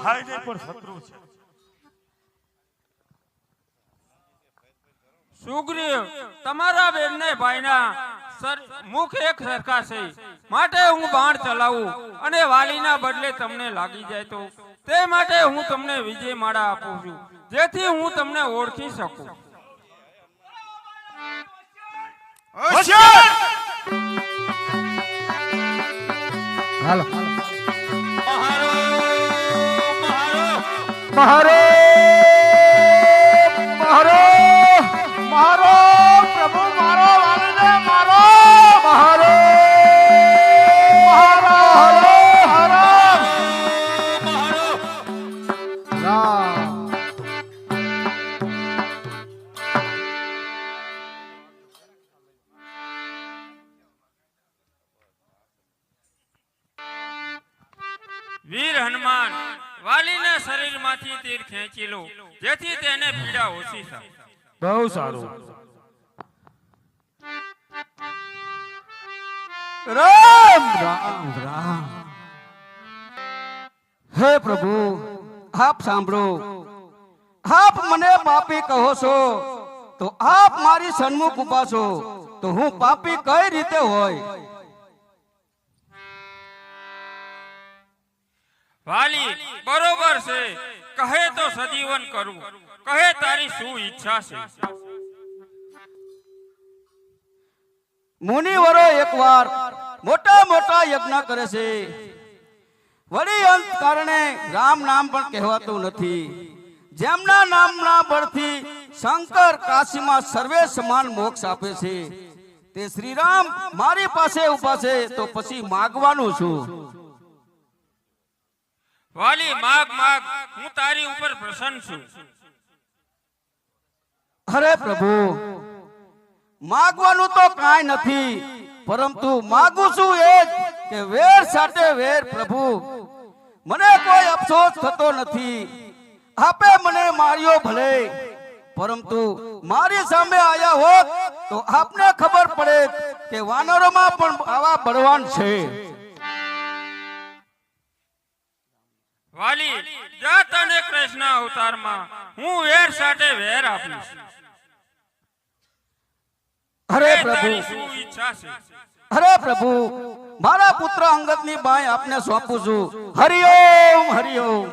ભાઈ ને પણ શત્રુ છે. સુગ્રીવ, તમારા બેનને ભાઈના મુખ એક સરખા છે, માટે હું બાણ ચલાવું અને વાલીના બદલે તમને લાગી જાય તો તે માટે હું તમને વિજય માળા આપું છું, જેથી હું તમને ઓળખી શકું. હાલો મારો મારો મારો પ્રભુ મારો વાલીને મારો મારો મારો મારો રામ વીર હનુમાન, વાલીના શરીરમાંથી તીર ખેંચી લો, જેથી તેને પીડા ઓછી થાય. બહુ સારું. રામ રામ રામ. હે પ્રભુ, આપ સાંભળો. આપ મને પાપી કહો છો તો આપ મારી સન્મુખ ઉભા છો, તો હું પાપી કઈ રીતે હોય? વાલી, બરોબર છે, કહે તો સજીવન કરું, કહે તારી શું ઈચ્છા છે? મુનિવરો એકવાર મોટા મોટા યજ્ઞ કરે છે, વળી અંત કારણે રામ નામ પણ કહેવાતું નથી. જેમના નામના બળથી શંકર કાશીમાં સર્વે સમાન મોક્ષ આપે છે, તે શ્રી રામ મારી પાસે ઊભા છે, તો પછી માગવાનું છું? વાલી, માગ માગ, હું તારી ઉપર પ્રસન્ન છું. અરે પ્રભુ, માગવાનું તો કાંઈ નથી, પરંતુ માગું છું એ જ કે વેર સાથે વેર. પ્રભુ, મને કોઈ અફસોસ થતો નથી. આપે મને માર્યો ભલે, પરંતુ મારી સામે આયા હોત તો આપને ખબર પડે કે વાનરોમાં પણ આવા બળવાન છે. વાલી, જાત અને કૃષ્ણ અવતારમાં હું વેર સાથે વેર આપીશ. અરે કહે પ્રભુ, તારી શું ઈચ્છા છે? અરે પ્રભુ, મારા પુત્ર અંગદની બાઈ આપને સોંપું છું. હરિઓમ હરિઓમ.